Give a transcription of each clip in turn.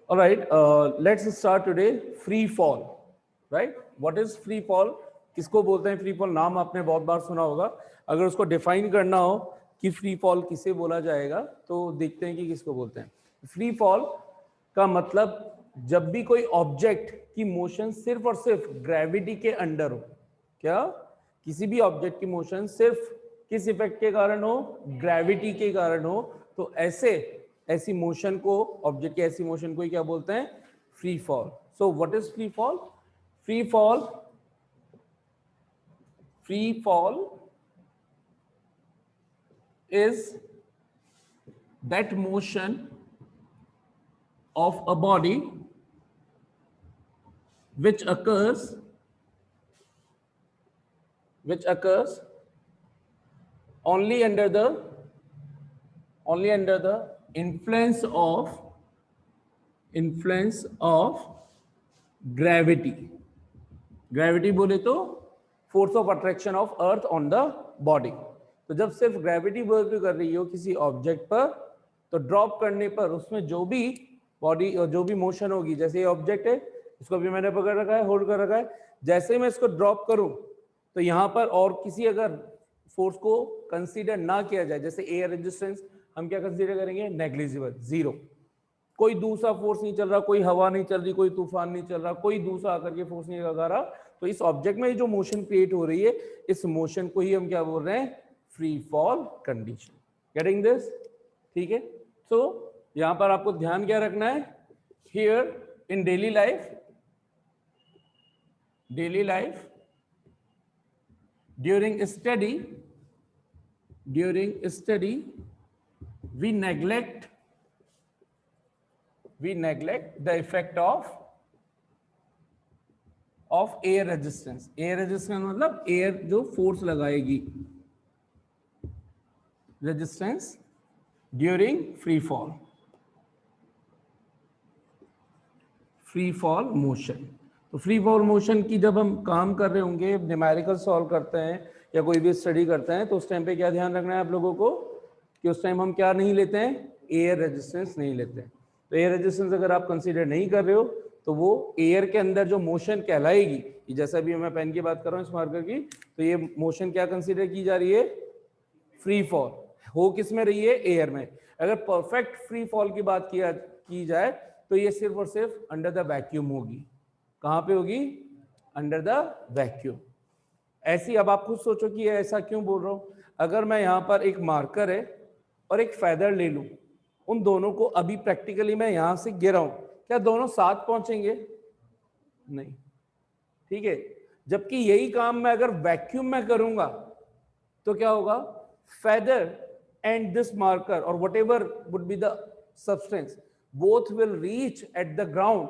All right, let's start today. Free fall, right? What is free fall? किसको बोलते हैं free fall? नाम आपने बहुत बार सुना होगा. अगर उसको डिफाइन करना हो कि फ्री फॉल किसे बोला जाएगा तो देखते हैं कि किसको बोलते हैं. फ्री फॉल का मतलब जब भी कोई ऑब्जेक्ट की मोशन सिर्फ और सिर्फ ग्रेविटी के अंडर हो. क्या? किसी भी ऑब्जेक्ट की मोशन सिर्फ किस इफेक्ट के कारण हो? ग्रेविटी के कारण हो. तो ऐसी मोशन को, ऑब्जेक्ट की ऐसी मोशन को ही क्या बोलते हैं? Free fall. So what is free fall? Free fall is that motion of a body which occurs only under the influence of gravity. Gravity बोले तो force of attraction of earth on the body. तो जब सिर्फ gravity work कर रही हो किसी object पर, तो ड्रॉप करने पर उसमें जो भी बॉडी और जो भी मोशन होगी, जैसे ये ऑब्जेक्ट है, इसको भी मैंने पकड़ रखा है, होल्ड कर रखा है, जैसे ही मैं इसको ड्रॉप करूं तो यहां पर और किसी अगर फोर्स को कंसीडर ना किया जाए, जैसे एयर रेजिस्टेंस, हम क्या कंसीडर करेंगे? Negligible, zero. कोई दूसरा फोर्स नहीं चल रहा, कोई हवा नहीं चल रही, कोई तूफान नहीं चल रहा, कोई दूसरा आकर के फोर्स नहीं लगा रहा, तो इस ऑब्जेक्ट में जो मोशन क्रिएट हो रही है, इस मोशन को ही हम क्या बोल रहे हैं? Free fall condition. Getting this? ठीक है. सो यहां पर आपको ध्यान क्या रखना है? Here in daily life during study we neglect the effect of air resistance. Air resistance मतलब एयर जो फोर्स लगाएगी, resistance during free fall motion. तो फ्री फॉल मोशन की जब हम काम कर रहे होंगे, न्यूमेरिकल सॉल्व करते हैं या कोई भी स्टडी करते हैं, तो उस टाइम पे क्या ध्यान रखना है आप लोगों को कि उस टाइम हम क्या नहीं लेते हैं? एयर रेजिस्टेंस नहीं लेते हैं. तो एयर रेजिस्टेंस अगर आप कंसीडर नहीं कर रहे हो तो वो एयर के अंदर जो मोशन कहलाएगी, जैसा भी मैं पेन की बात कर रहा हूँ इस मार्कर की, तो ये मोशन क्या कंसीडर की जा रही है? Free fall. हो किस में रही है? एयर में. अगर परफेक्ट फ्री फॉल की बात की जाए तो ये सिर्फ और सिर्फ अंडर द वैक्यूम होगी. कहां पे होगी? Under the vacuum. ऐसी, अब आप खुद सोचो कि ऐसा क्यों बोल रहा हूं. अगर मैं यहां पर एक मार्कर है और एक फेदर ले लूं, उन दोनों को अभी प्रैक्टिकली मैं यहां से गिराऊं, क्या दोनों साथ पहुंचेंगे? नहीं. ठीक है. जबकि यही काम मैं अगर वैक्यूम में करूंगा तो क्या होगा? feather and this marker or whatever would be the substance, both will reach at the ground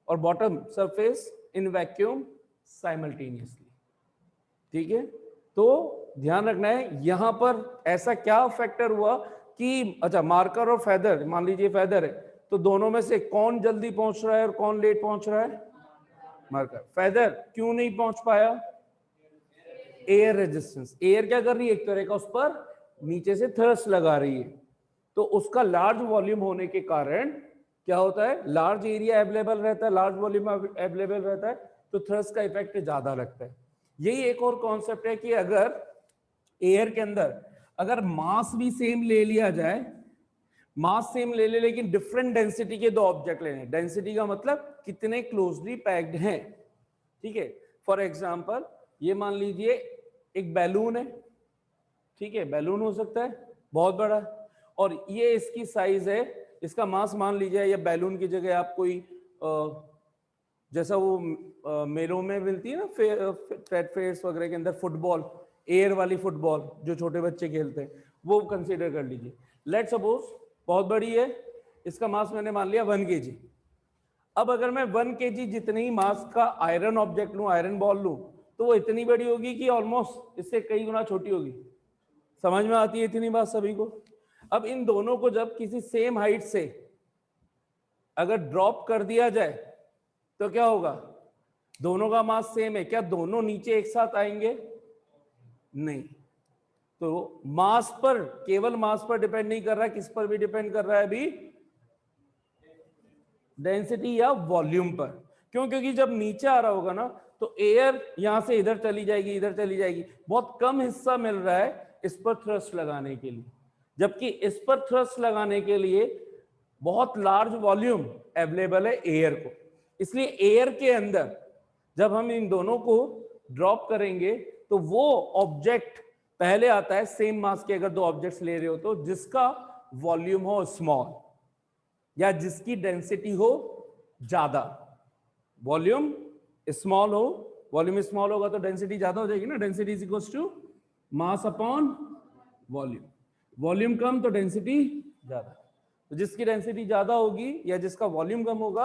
or bottom surface in vacuum simultaneously. ठीक है. तो ध्यान रखना है यहां पर ऐसा क्या फैक्टर हुआ कि अच्छा, मार्कर और फेदर, मान लीजिए फेदर है, तो दोनों में से कौन जल्दी पहुंच रहा है और कौन लेट पहुंच रहा है? मार्कर. फेदर क्यों नहीं पहुंच पाया? Air resistance. एयर क्या कर रही है? एक तरह का उस पर नीचे से थ्रस्ट लगा रही है, तो उसका लार्ज वॉल्यूम होने के कारण क्या होता है? लार्ज एरिया अवेलेबल रहता है, लार्ज वॉल्यूम अवेलेबल रहता है, तो थ्रस्ट का इफेक्ट ज्यादा लगता है. यही एक और कॉन्सेप्ट है कि अगर एयर के अंदर अगर मास भी सेम ले लिया जाए, मास सेम ले ले लेकिन डिफरेंट डेंसिटी के दो ऑब्जेक्ट लेने. डेंसिटी का मतलब कितने क्लोजली पैक्ड हैं. ठीक है. फॉर एग्जांपल ये मान लीजिए एक बैलून है. ठीक है, बैलून हो सकता है बहुत बड़ा, और ये इसकी साइज है, इसका मास मान लीजिए, या बैलून की जगह आप कोई जैसा वो मेलों में मिलती है ना, ट्रेड फेयर्स वगैरह के अंदर फुटबॉल, एयर वाली फुटबॉल जो छोटे बच्चे खेलते हैं, वो कंसीडर कर लीजिए. लेट्स सपोज बहुत बड़ी है, इसका मास मैंने मान लिया 1 kg. अब अगर मैं 1 kg जितने ही मास का आयरन ऑब्जेक्ट लूं, आयरन बॉल लूं, तो वो इतनी बड़ी होगी कि ऑलमोस्ट इससे कई गुना छोटी होगी. समझ में आती है इतनी बात सभी को? अब इन दोनों को जब किसी सेम हाइट से अगर ड्रॉप कर दिया जाए तो क्या होगा? दोनों का मास सेम है, क्या दोनों नीचे एक साथ आएंगे? नहीं. तो मास पर, केवल मास पर डिपेंड नहीं कर रहा, किस पर भी डिपेंड कर रहा है अभी? डेंसिटी या वॉल्यूम पर। क्यों? क्योंकि जब नीचे आ रहा होगा ना तो एयर यहां से इधर चली जाएगी, इधर चली जाएगी, बहुत कम हिस्सा मिल रहा है इस पर थ्रस्ट लगाने के लिए, जबकि इस पर थ्रस्ट लगाने के लिए बहुत लार्ज वॉल्यूम अवेलेबल है एयर को। इसलिए एयर के अंदर जब हम इन दोनों को ड्रॉप करेंगे तो वो ऑब्जेक्ट पहले आता है सेम मास के, अगर दो ऑब्जेक्ट्स ले रहे हो तो, जिसका वॉल्यूम हो स्मॉल या जिसकी डेंसिटी हो ज्यादा। वॉल्यूम स्मॉल हो, वॉल्यूम स्मॉल होगा तो डेंसिटी ज्यादा हो जाएगी ना, density is equals to mass upon volume. Volume कम तो डेंसिटी ज्यादा, तो जिसकी डेंसिटी ज्यादा होगी या जिसका वॉल्यूम कम होगा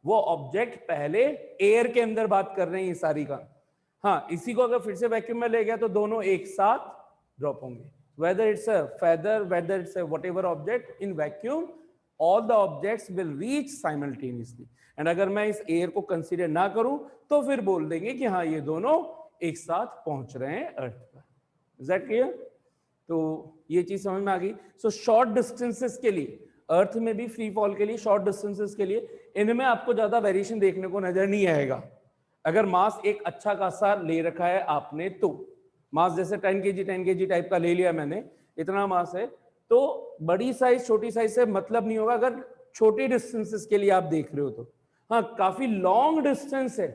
वो ऑब्जेक्ट पहले एयर के अंदर, बात कर रहे हैं ये सारी का। हाँ, इसी को अगर फिर से वैक्यूम में ले गया तो दोनों एक साथ ड्रॉप होंगे, whether it's a feather, whether it's a whatever object in vacuum, all the objects will reach simultaneously। And अगर मैं इस एयर को कंसीडर ना करूं तो फिर बोल देंगे कि हाँ ये दोनों एक साथ पहुंच रहे हैं अर्थ पर। Is that clear? तो ये चीज समझ में आ गई। सो शॉर्ट डिस्टेंसेस के लिए, अर्थ में भी फ्री फॉल के लिए, शॉर्ट डिस्टेंसेस के लिए, इनमें आपको ज्यादा वेरिएशन देखने को नजर नहीं आएगा। अगर मास एक अच्छा खासा ले रखा है आपने, तो मास जैसे 10 kg टाइप का ले लिया मैंने, इतना मास है, तो बड़ी साइज छोटी साइज से मतलब नहीं होगा अगर छोटी डिस्टेंसेस के लिए आप देख रहे हो तो। हाँ, काफी लॉन्ग डिस्टेंस है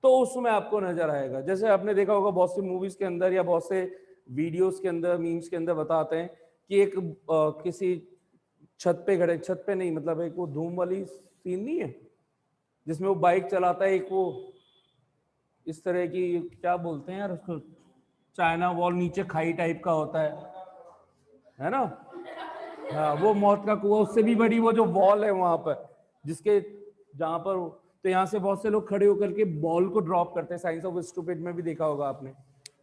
तो उसमें आपको नजर आएगा। जैसे आपने देखा होगा बहुत सी मूवीज के अंदर या बहुत से वीडियोस के अंदर, मीम्स के अंदर बताते हैं कि एक किसी छत पे खड़े, छत पे नहीं मतलब एक वो धूम वाली सीन नहीं है जिसमें वो बाइक चलाता है, एक वो इस तरह की क्या बोलते हैं यार उसको, चाइना वॉल, नीचे खाई टाइप का होता है ना? हाँ, वो मौत का कुआं, उससे भी बड़ी वो जो वॉल है वहां पर, जिसके जहां पर, तो यहाँ से बहुत से लोग खड़े होकर के बॉल को ड्रॉप करते हैं। साइंस ऑफ स्टूपिड में भी देखा होगा आपने,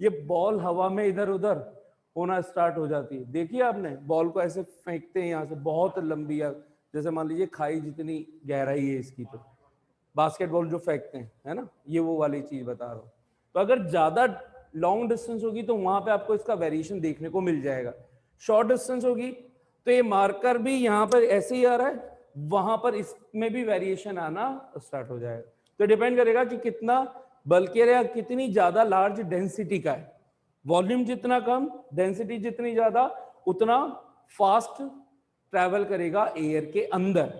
ये बॉल हवा में इधर उधर होना स्टार्ट हो जाती है। देखिए आपने, बॉल को ऐसे फेंकते हैं यहाँ से, बहुत लंबी है, जैसे मान लीजिए खाई जितनी गहराई है इसकी, तो बास्केटबॉल जो फेंकते हैं, है ना, ये वो वाली चीज बता रहा हूँ। तो अगर ज्यादा लॉन्ग डिस्टेंस होगी तो वहां पे आपको इसका वेरिएशन देखने को मिल जाएगा। शॉर्ट डिस्टेंस होगी तो ये मार्कर भी यहाँ पर ऐसे ही आ रहा है, वहां पर इसमें भी वेरिएशन आना स्टार्ट हो जाएगा। तो डिपेंड करेगा कि कितना बल्कि या कितनी ज्यादा लार्ज डेंसिटी का है। वॉल्यूम जितना कम, डेंसिटी जितनी ज्यादा, उतना फास्ट ट्रैवल करेगा एयर के अंदर,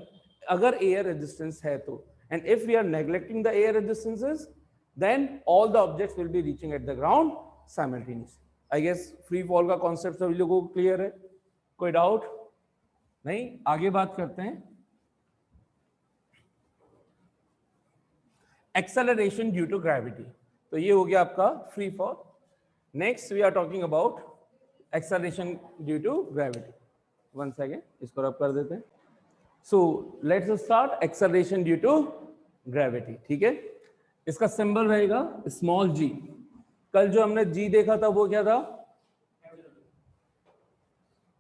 अगर एयर रेजिस्टेंस है तो। And if we are neglecting the air resistances, then all the objects will be reaching at the ground simultaneously. I guess free fall का concept सभी लोगों को clear है? कोई doubt? नहीं? आगे बात करते हैं acceleration due to gravity। तो ये हो गया आपका free fall। Next we are talking about acceleration due to gravity। One second, इसको रब कर देते हैं। So let's start acceleration due to gravity। ठीक है, इसका सिंबल रहेगा स्मॉल g। कल जो हमने g देखा था वो क्या था?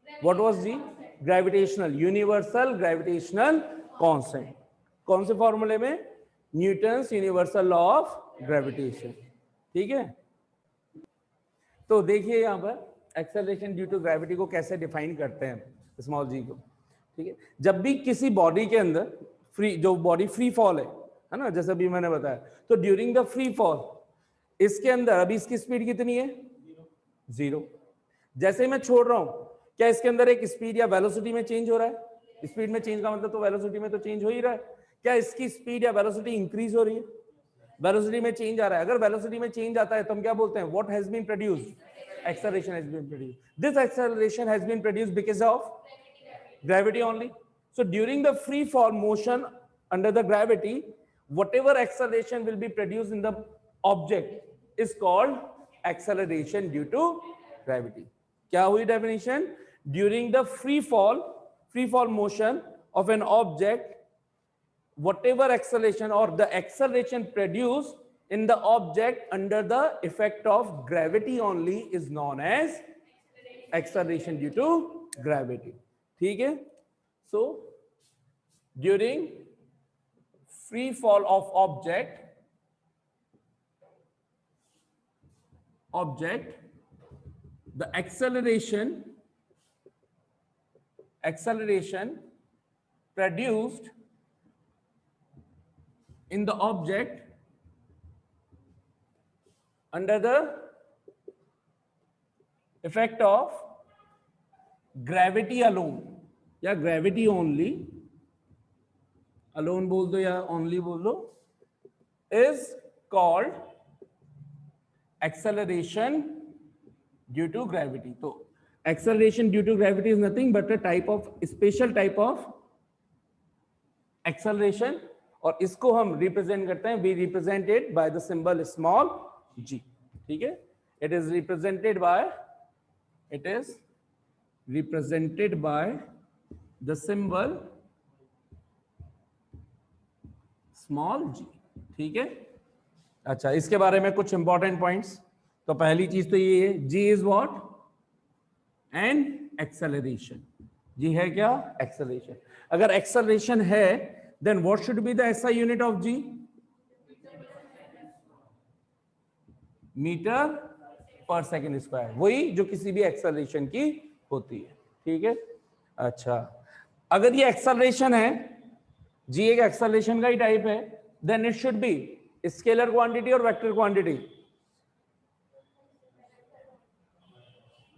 What was g? Gravitational, universal gravitational constant. कौन से फॉर्मूले में? Newton's universal law of gravitation. ठीक है, तो देखिए यहाँ पर एक्सेलरेशन ड्यू टू ग्रेविटी को कैसे डिफाइन करते हैं स्मॉल g को। ठीक है, जब भी किसी बॉडी के अंदर फ्री, जो बॉडी फ्री फॉल है ना, जैसे अभी मैंने बताया, तो ड्यूरिंग द फ्री फॉल इसके अंदर अभी इसकी स्पीड कितनी है? 0। जैसे ही मैं छोड़ रहा हूं, क्या इसके अंदर एक स्पीड या वेलोसिटी में चेंज हो रहा है? स्पीड में चेंज का मतलब तो वेलोसिटी में तो चेंज हो ही रहा है। क्या इसकी स्पीड या वेलोसिटी इंक्रीज हो रही है? वेलोसिटी में चेंज आ रहा है। अगर वेलोसिटी में चेंज आता है तो हम क्या बोलते हैं? What has been produced? Acceleration has been produced. This acceleration has been produced because of gravity only। So during the free fall motion under the gravity, whatever acceleration will be produced in the object is called acceleration due to gravity। क्या हुई definition? During the free fall motion of an object, whatever acceleration or the acceleration produced in the object under the effect of gravity only is known as acceleration due to gravity। ठीक है, so during free fall of object the acceleration produced in the object under the effect of gravity alone या gravity only, alone बोल दो या only बोल दो, is called acceleration due to gravity. तो acceleration due to gravity is nothing but a type of special type of acceleration, और इसको हम रिप्रेजेंट करते हैं, we represent it by the symbol small g. ठीक है, it is represented by the symbol small g. ठीक है, अच्छा इसके बारे में कुछ इंपॉर्टेंट पॉइंट्स. तो पहली चीज तो ये है, g is what, an acceleration. g है क्या, एक्सेलरेशन. अगर एक्सेलरेशन है then what should be the SI unit of g, metre per second square, वही जो किसी भी एक्सेलरेशन की होती है. ठीक है, अच्छा अगर ये एक्सेलरेशन है, g एक एक्सेलरेशन का ही टाइप है, then it should be scalar quantity और वेक्टर क्वांटिटी.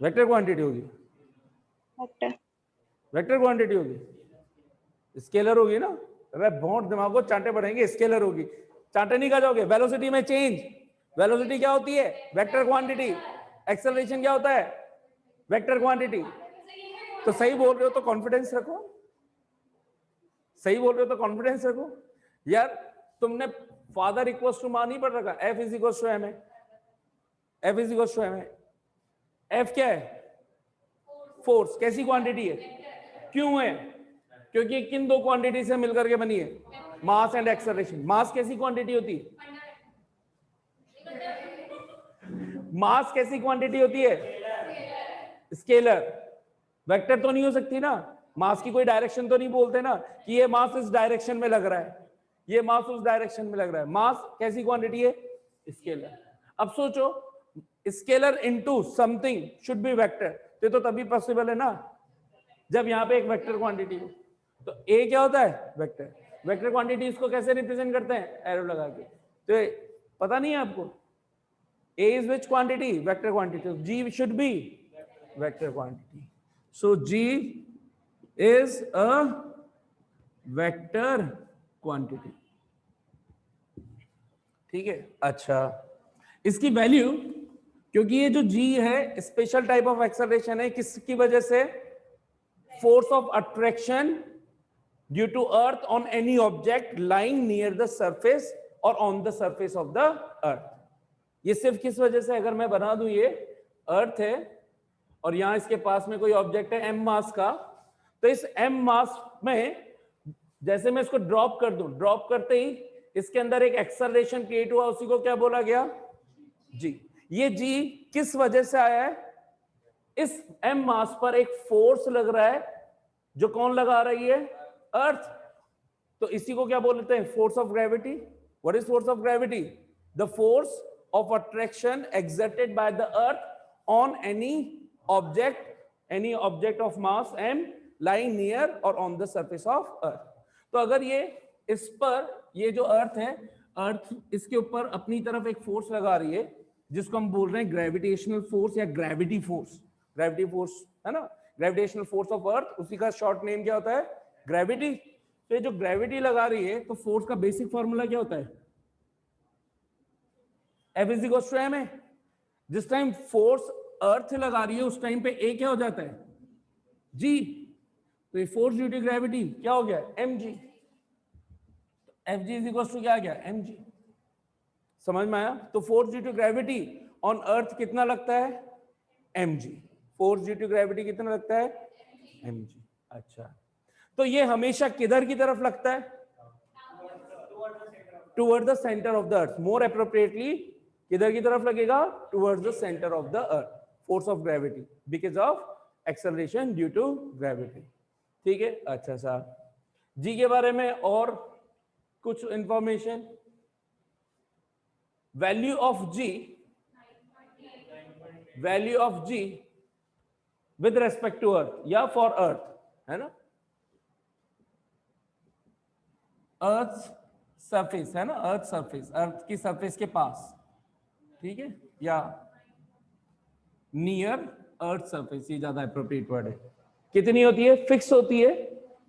वेक्टर क्वांटिटी होगी, वेक्टर क्वांटिटी होगी, स्केलर होगी ना. अरे बहुत दिमाग को चांटे पड़ेंगे, स्केलर होगी, चांटे नहीं खा जाओगे. वेलोसिटी में चेंज, वेलोसिटी क्या होती है, वेक्टर क्वांटिटी. एक्सेलरेशन क्या होता है, वेक्टर क्वांटिटी. तो सही बोल रहे हो तो कॉन्फिडेंस रखो, सही बोल रहे हो तो कॉन्फिडेंस रखो यार. तुमने फादर इक्वल्स टू मान नहीं पढ़ रखा, F is equals to M है, F is equals to M है. एफ क्या है, फोर्स. कैसी क्वांटिटी है, क्यों है, क्योंकि किन दो क्वांटिटी से मिलकर के बनी है, मास एंड एक्सेलरेशन. मास कैसी क्वांटिटी होती है, मास कैसी क्वांटिटी होती है, स्केलर. वेक्टर तो नहीं हो सकती ना, मास की कोई डायरेक्शन तो नहीं बोलते ना कि ये मास इस डायरेक्शन में लग रहा है, ये मास उस डायरेक्शन में लग रहा है. मास कैसी क्वांटिटी है, स्केलर. अब सोचो scalar into something should be vector, तो तभी पॉसिबल है ना जब यहाँ पे एक वेक्टर क्वांटिटी हो. तो ए क्या होता है, वेक्टर. वेक्टर क्वांटिटी इसको कैसे रिप्रेजेंट करते हैं, एरो लगा के. तो पता नहीं है आपको, a is which quantity, vector quantity. G should be vector quantity. So g is a vector quantity. ठीक है, अच्छा इसकी वैल्यू, क्योंकि ये जो g है स्पेशल टाइप ऑफ एक्सेलरेशन है, किसकी वजह से, force of attraction due to earth on any object lying near the surface और on the surface of the earth. ये सिर्फ किस वजह से, अगर मैं बना दूं ये अर्थ है और यहां इसके पास में कोई ऑब्जेक्ट है m मास का, तो इस m मास में जैसे मैं इसको ड्रॉप कर दूं, ड्रॉप करते ही इसके अंदर एक एक्सेलरेशन क्रिएट हुआ, उसी को क्या बोला गया, g. ये g किस वजह से आया है, इस m मास पर एक फोर्स लग रहा है, जो कौन लगा रही है, अर्थ. तो इसी को क्या बोलते हैं, force of gravity. What is force of gravity, the force of attraction exerted by the earth on any object of mass m lying near or on the surface of earth. तो अगर ये इस पर, ये जो अर्थ है, अर्थ इसके ऊपर अपनी तरफ एक फोर्स लगा रही है, जिसको हम बोल रहे हैं ग्रेविटेशनल फोर्स या ग्रेविटी फोर्स. ग्रेविटी फोर्स है ना, ग्रेविटेशनल फोर्स ऑफ अर्थ, उसी का शॉर्ट नेम क्या होता है, ग्रेविटी. तो ये जो ग्रेविटी लगा रही है, तो फोर्स का बेसिक फॉर्मूला क्या होता है, F is equal to m है. जिस टाइम फोर्स अर्थ लगा रही है उस टाइम पे A क्या हो जाता है, G. तो ये फोर्स ड्यू टू ग्रेविटी क्या हो गया, mg. F G is equal to क्या आ गया, mg. समझ में आया. तो force due to gravity on earth कितना लगता है, mg. Force due to gravity कितना लगता है, mg. अच्छा, तो ये हमेशा किधर की तरफ लगता है, toward the centre of the earth. More appropriately किधर की तरफ लगेगा, towards the centre of the earth. Force of gravity because of acceleration due to gravity. ठीक है, अच्छा साहब. जी के बारे में और कुछ information, value of G, value of G with respect to earth या फॉर अर्थ, है ना. अर्थ सरफेस है ना, अर्थ सरफेस, अर्थ की सरफेस के पास, ठीक है, या नियर अर्थ सरफेस, ये ज्यादा अप्रोप्रिएट वर्ड है। कितनी होती है? फिक्स होती है।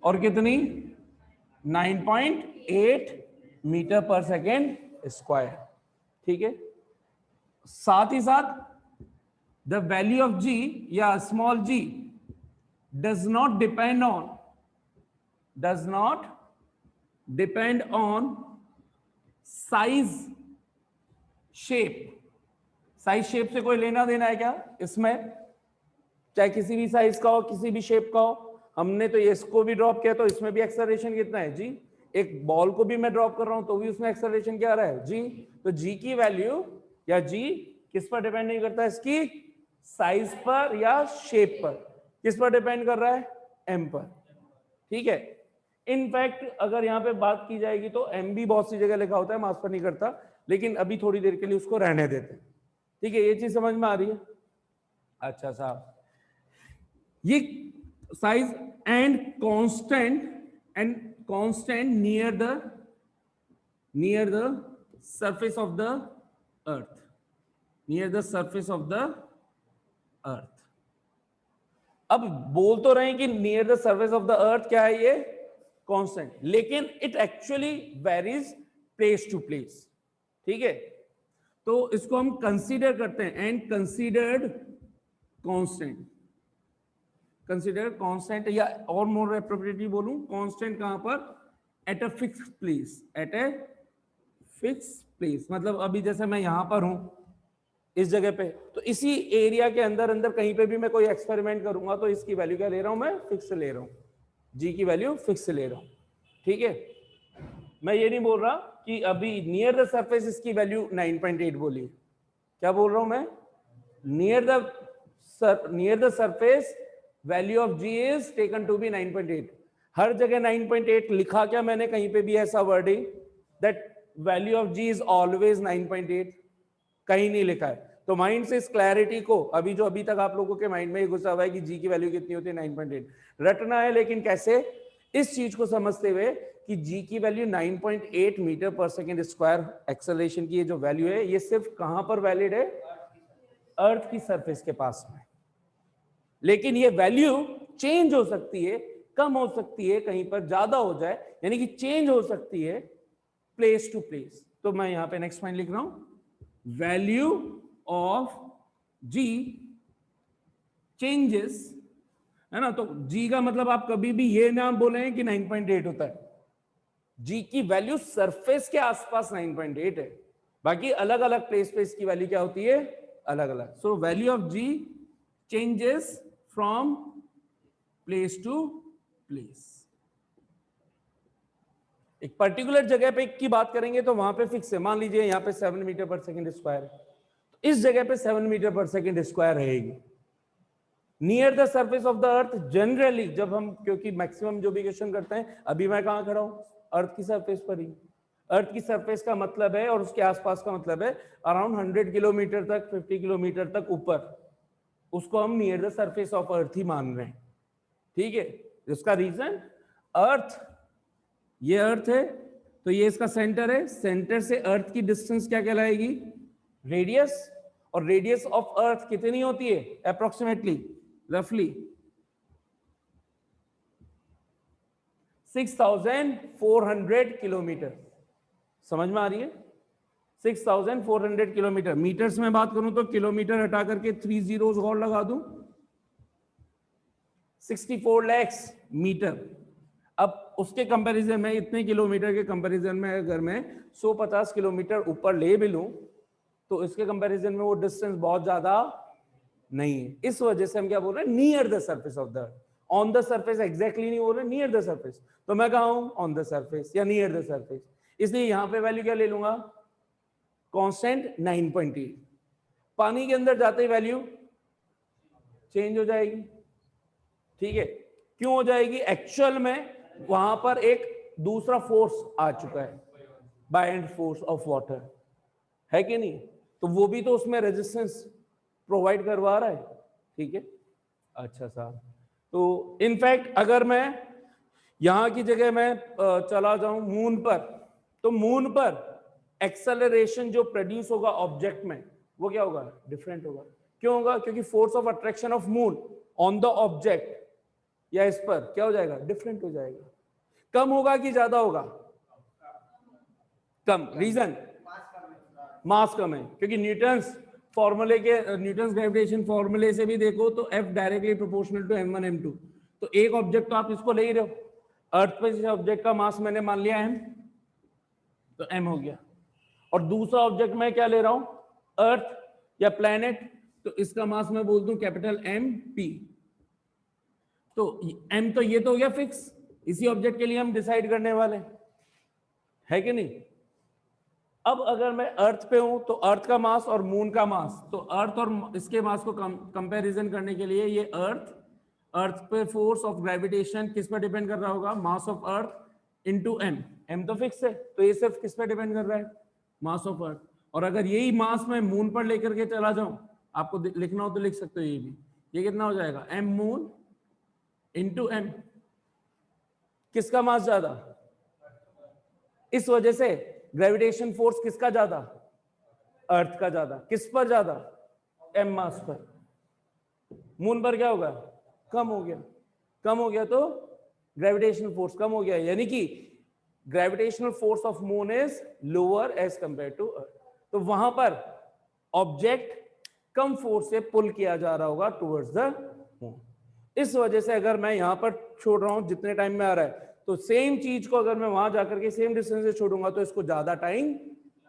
और कितनी? 9.8 मीटर पर सेकेंड स्क्वायर, ठीक है। साथ ही साथ द वैल्यू ऑफ जी या small G does not depend on size shape. Size shape से कोई लेना देना है क्या इसमें? चाहे किसी भी साइज का हो, किसी भी शेप का हो। हमने तो इसको भी ड्रॉप किया तो इसमें भी एक्सेलरेशन कितना है? जी। एक बॉल को भी मैं ड्रॉप कर रहा हूं तो भी उसमें एक्सेलरेशन क्या आ रहा है? जी। तो जी की वैल्यू या जी किस पर डिपेंड नहीं करता? इसकी साइज पर या शेप पर। किस पर डिपेंड कर रहा है? एम पर, ठीक है। इनफैक्ट अगर यहाँ पे बात की जाएगी तो एम भी बहुत सी जगह लिखा होता है, मास पर नहीं करता, लेकिन अभी थोड़ी देर के लिए उसको रहने देते हैं, ठीक है। ये चीज समझ में आ रही है? अच्छा साहब, ये size and constant near the surface of the earth, near the surface of the earth. अब बोल तो रहे हैं कि near the surface of the earth क्या है? ये कांस्टेंट, लेकिन it actually varies place to place, ठीक है। तो इसको हम कंसीडर करते हैं एंड कंसीडर्ड कांस्टेंट, या और मोर एप्रोप्रिएटली बोलूं कांस्टेंट कहां पर? At a fix place, at a fix place. मतलब अभी जैसे मैं यहां पर हूं इस जगह पे, तो इसी एरिया के अंदर अंदर कहीं पे भी मैं कोई एक्सपेरिमेंट करूंगा तो इसकी वैल्यू क्या ले रहा हूं? मैं फिक्स ले रहा हूं, जी की वैल्यू फिक्स ले रहा हूं, ठीक है। मैं ये नहीं बोल रहा कि अभी नियर द सरफेस इसकी वैल्यू 9.8 बोली, क्या बोल रहा हूं मैं? Near the surface value of G is taken to be 9.8। हर जगह 9.8 लिखा क्या मैंने कहीं पे भी ऐसा wording that value of G is always 9.8? कहीं नहीं लिखा है। तो माइंड से इस क्लैरिटी को अभी जो अभी तक आप लोगों के माइंड में घुसा हुआ है कि जी की वैल्यू कितनी होती है? 9.8 रटना है, लेकिन कैसे? इस चीज को समझते हुए कि जी की value 9.8 metre per second square acceleration की जो वैल्यू है, ये सिर्फ कहां पर वैलिड है? अर्थ की सरफेस के पास में। लेकिन ये वैल्यू चेंज हो सकती है, कम हो सकती है, कहीं पर ज्यादा हो जाए, यानी कि चेंज हो सकती है प्लेस टू प्लेस। तो मैं यहां पे नेक्स्ट पॉइंट लिख रहा हूं, वैल्यू ऑफ जी चेंजेस, है ना। तो जी का मतलब आप कभी भी ये ना बोले कि 9.8 होता है। जी की वैल्यू सरफेस के आसपास 9.8 है, बाकी अलग अलग प्लेस पे इसकी वैल्यू क्या होती है? अलग अलग। So value of G changes from place to place. एक पर्टिकुलर जगह पे की बात करेंगे तो वहां पे फिक्स है। मान लीजिए यहां पे 7 मीटर पर सेकेंड स्क्वायर है, तो इस जगह पे 7 मीटर पर सेकेंड स्क्वायर रहेगी। Near the surface of the earth generally जब हम, क्योंकि मैक्सिमम जो भी क्वेश्चन करते हैं, अभी मैं कहां खड़ा हूं? अर्थ की सरफेस पर ही। अर्थ की सरफेस का मतलब है, और उसके आसपास का मतलब है अराउंड 100 किलोमीटर तक, 50 किलोमीटर तक ऊपर, उसको हम near the surface of earth ही मान रहे हैं, ठीक है। इसका रीजन, अर्थ, ये अर्थ है तो ये इसका सेंटर है, सेंटर से अर्थ की डिस्टेंस क्या कहलाएगी? रेडियस। और रेडियस ऑफ अर्थ कितनी होती है अप्रोक्सीमेटली? रफली 6400 किलोमीटर। समझ में आ रही है? 6400 किलोमीटर। मीटर्स में बात करूं तो किलोमीटर हटा करके 3 जीरोस और लगा दूं, 64 लाख मीटर। अब उसके कंपैरिजन में, इतने किलोमीटर के कंपैरिजन में अगर मैं 150 किलोमीटर ऊपर ले भी लूं तो इसके कंपैरिजन में वो डिस्टेंस बहुत ज्यादा नहीं है। इस वजह से हम क्या बोल रहे हैं? Near the surface of the earth. On the surface exactly नहीं बोल रहे, नियर द सरफेस। तो मैं कहा हूं? ऑन द सरफेस या नियर द सरफेस। इसलिए यहां पे वैल्यू क्या ले लूंगा? कांस्टेंट 9.8। पानी के अंदर जाते ही वैल्यू चेंज हो जाएगी, ठीक है। क्यों हो जाएगी? एक्चुअल में वहां पर एक दूसरा फोर्स आ चुका है, बायएंड फोर्स ऑफ वाटर, है कि नहीं? तो वो भी तो उसमें रेजिस्टेंस प्रोवाइड करवा रहा है, ठीक है। अच्छा साहब, तो इनफैक्ट अगर मैं यहां की जगह मैं चला जाऊं मून पर, तो मून पर एक्सेलरेशन जो प्रोड्यूस होगा ऑब्जेक्ट में वो क्या होगा, डिफरेंट होगा। क्यों होगा? क्योंकि force of attraction of moon on the object या इस पर क्या हो जाएगा, डिफरेंट हो जाएगा। कम होगा कि ज्यादा होगा? कम। रीजन? मास कम है, क्योंकि न्यूटन्स फॉर्मूले के, न्यूटन्स ग्रेविटेशन फॉर्मूले से भी देखो तो F directly proportional to m1 m2। तो एक ऑब्जेक्ट तो आप इसको ले ही रहे हो, अर्थ पे जिस ऑब्जेक्ट का मास मैंने मान लिया m, तो m हो गया। और दूसरा ऑब्जेक्ट मैं क्या ले रहा हूं, अर्थ या प्लैनेट, तो इसका मास मैं बोल दूं कैपिटल MP। तो m तो ये तो हो गया फिक्स, इसी ऑब्जेक्ट के लिए हम डिसाइड करने वाले है कि नहीं। अब अगर मैं अर्थ पे हूं तो अर्थ का मास और मून का मास, तो अर्थ और इसके मास को कंपैरिजन करने के लिए ये अर्थ पे फोर्स ऑफ ग्रेविटेशन किस पर डिपेंड कर रहा होगा, mass of earth into m तो फिक्स है, तो ये सिर्फ किस पर डिपेंड कर रहा है, मास ऑफ अर्थ। और अगर यही मास मैं मून पर लेकर के चला जाऊं, आपको लिखना हो तो लिख सकते हो ये भी, ये कितना हो जाएगा, m मून इनटू m। किसका मास ज्यादा? इस वजह से ग्रेविटेशन फोर्स किसका ज्यादा, अर्थ का ज्यादा। किस पर ज्यादा, m मास पर। मून पर क्या होगा, कम हो गया। कम हो गया तो ग्रेविटेशनल फोर्स कम हो गया, यानी कि gravitational force of moon is lower as compare to earth. तो वहां पर ऑब्जेक्ट कम फोर्स से पुल किया जा रहा होगा टुवर्ड्स द मून। इस वजह से अगर मैं यहां पर छोड़ रहा हूं जितने टाइम में आ रहा है, तो सेम चीज को अगर मैं वहां जाकर के सेम डिस्टेंस से छोड़ूंगा तो इसको ज्यादा टाइम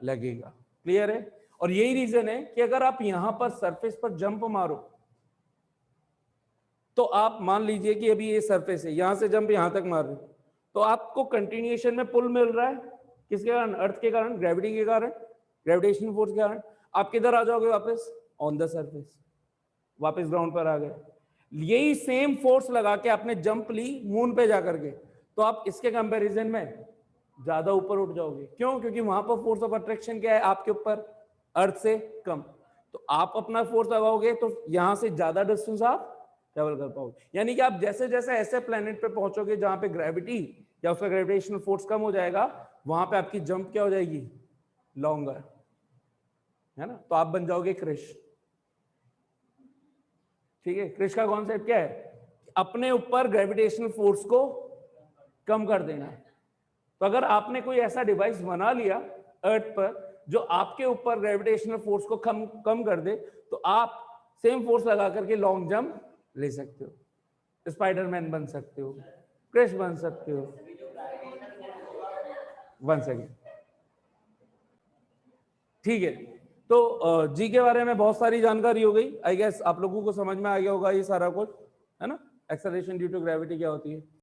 लगेगा। क्लियर है? और यही रीजन है कि अगर आप यहां पर सरफेस पर जंप मारो, तो आप मान लीजिए कि अभी ये सरफेस है, यहां से जंप यहां तक मार रहे हो, तो आपको कंटिन्यूएशन में पुल मिल रहा है, किसके कारण, अर्थ के कारण, ग्रेविटी के कारण, ग्रेविटेशनल फोर्स के कारण। आप किधर आ जाओगे वापस, ऑन द सरफेस, वापस ग्राउंड पर आ गए। यही सेम फोर्स लगा के आपने जंप ली मून पे जाकर के, तो आप इसके कंपैरिजन में ज्यादा ऊपर उठ जाओगे। क्यों? क्योंकि वहां पर फोर्स ऑफ अट्रैक्शन क्या है आपके ऊपर, अर्थ से कम। तो आप अपना फोर्स लगाओगे तो यहां से ज्यादा डिस्टेंस आप ट्रेवल कर पाओगे। यानी कि आप जैसे जैसे ऐसे प्लेनेट पे पहुंचोगे जहां पे ग्रेविटी या उसका ग्रेविटेशनल फोर्स कम हो जाएगा, वहां पे आपकी जंप क्या हो जाएगी, लॉन्गर, है ना। तो आप बन जाओगे क्रिश। ठीक है, क्रिश का कॉन्सेप्ट क्या है, अपने ऊपर ग्रेविटेशनल फोर्स को कम कर देना है। तो अगर आपने कोई ऐसा डिवाइस बना लिया अर्थ पर जो आपके ऊपर ग्रेविटेशनल फोर्स को कम कर दे, तो आप सेम फोर्स लगा करके लॉन्ग जंप ले सकते हो, स्पाइडरमैन बन सकते हो, क्रिश बन सकते हो। वन सेकेंड, ठीक है। तो जी के बारे में बहुत सारी जानकारी हो गई। आई गेस आप लोगों को समझ में आ गया होगा ये सारा कुछ, है ना। एक्सेलरेशन ड्यू टू ग्रेविटी क्या होती है।